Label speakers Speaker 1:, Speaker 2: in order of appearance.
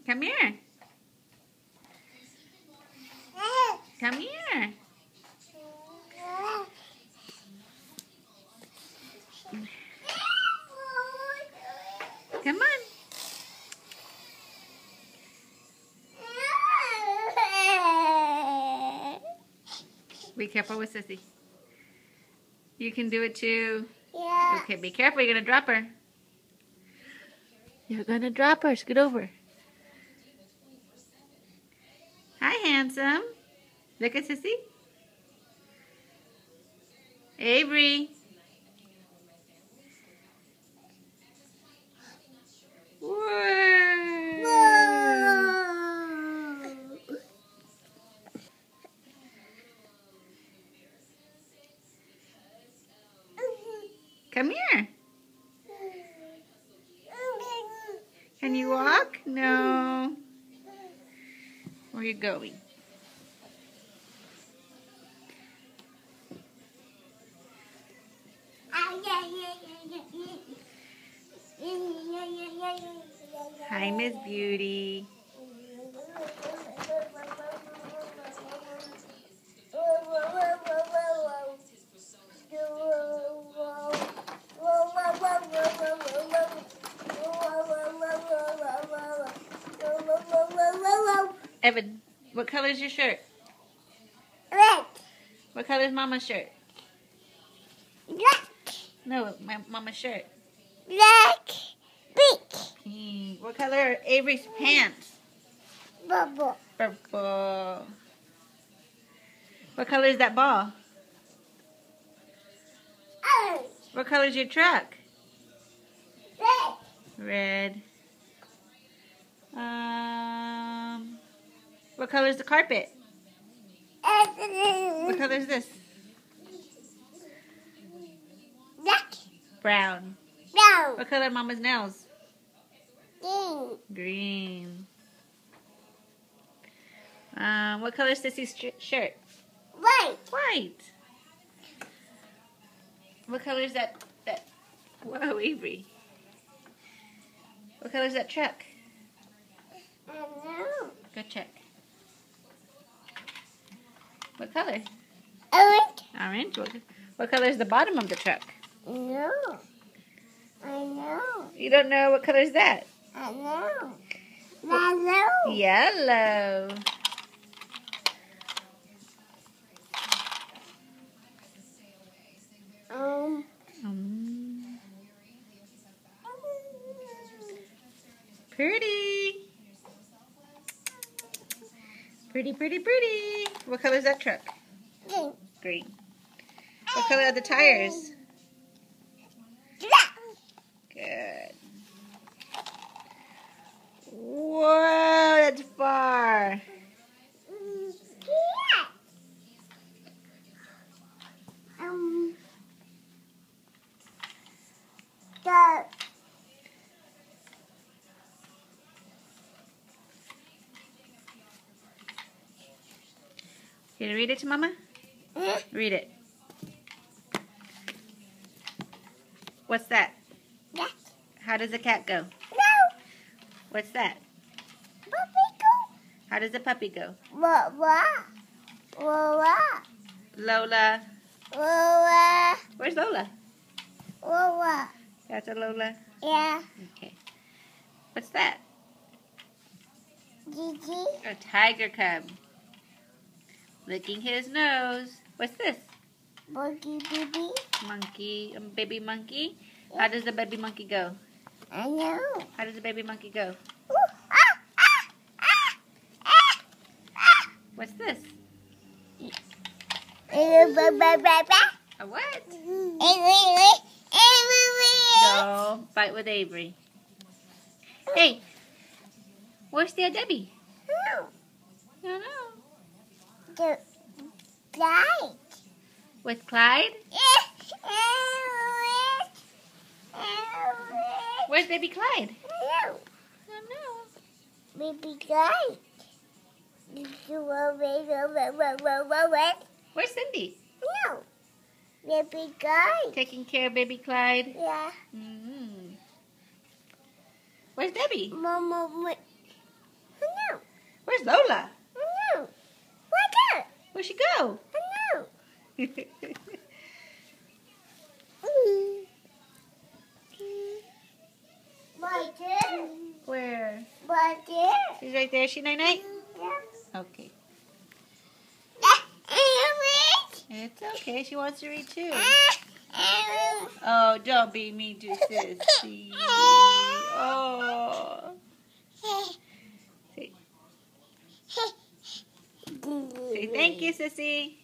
Speaker 1: Come here. Come here. Come on. Be careful with Sissy. You can do it too.
Speaker 2: Yeah.
Speaker 1: Okay, be careful. You're going to drop her. You're going to drop her. Scoot over. Hi, handsome. Look at Sissy. Avery. Come here. Can you walk? No. Where are you going? Hi, Miss Beauty. Evan, what color is your shirt?
Speaker 2: Red.
Speaker 1: What color is Mama's shirt?
Speaker 2: Black.
Speaker 1: No, my Mama's shirt.
Speaker 2: Black. Pink.
Speaker 1: What color are Avery's pants?
Speaker 2: Bubble.
Speaker 1: Purple. What color is that ball?
Speaker 2: Orange.
Speaker 1: What color is your truck?
Speaker 2: Red.
Speaker 1: Red. What color is the carpet? What color is this?
Speaker 2: Black.
Speaker 1: Brown.
Speaker 2: Brown.
Speaker 1: What color are Mama's nails?
Speaker 2: Green.
Speaker 1: Green. What color is Sissy's shirt?
Speaker 2: White.
Speaker 1: White. What color is that? Whoa, Avery. What color is that truck?
Speaker 2: I know.
Speaker 1: Go check. What color?
Speaker 2: Orange.
Speaker 1: Orange. What color is the bottom of the truck?
Speaker 2: No. I know.
Speaker 1: You don't know what color is that?
Speaker 2: I know. Yellow.
Speaker 1: Yellow. Pretty. Pretty, pretty, pretty. What color is that truck?
Speaker 2: Green.
Speaker 1: Green. What color are the tires?
Speaker 2: Black.
Speaker 1: Good. Whoa, that's far. Can you read it to Mama? Read it. What's that?
Speaker 2: Black.
Speaker 1: How does a cat go?
Speaker 2: No.
Speaker 1: What's that?
Speaker 2: Puppy go.
Speaker 1: How does a puppy go?
Speaker 2: Wah. Wah.
Speaker 1: Lola.
Speaker 2: Wah.
Speaker 1: Where's Lola?
Speaker 2: Wah.
Speaker 1: That's a Lola?
Speaker 2: Yeah.
Speaker 1: Okay. What's that?
Speaker 2: Gigi.
Speaker 1: A tiger cub. Licking his nose. What's this?
Speaker 2: Monkey baby.
Speaker 1: Monkey. A baby monkey. How does the baby monkey go?
Speaker 2: I know.
Speaker 1: How does the baby monkey go? What's this? A what? No. Fight with Avery. Hey. Where's the Debbie?
Speaker 2: No.
Speaker 1: No.
Speaker 2: The Clyde.
Speaker 1: With Clyde? Where's baby Clyde?
Speaker 2: No.
Speaker 1: No.
Speaker 2: Baby Clyde.
Speaker 1: Where's Cindy?
Speaker 2: No. Baby Clyde.
Speaker 1: Taking care of baby Clyde?
Speaker 2: Yeah.
Speaker 1: Where's Debbie?
Speaker 2: Mama.
Speaker 1: Where's Lola?
Speaker 2: No. What up?
Speaker 1: Where'd she go?
Speaker 2: No. Right there.
Speaker 1: Where?
Speaker 2: Right there.
Speaker 1: She's right there. Is she night-night?
Speaker 2: Yeah.
Speaker 1: Okay. It's okay. She wants to read too. Oh, don't be mean to Sissy. Oh. Say thank you, Sissy.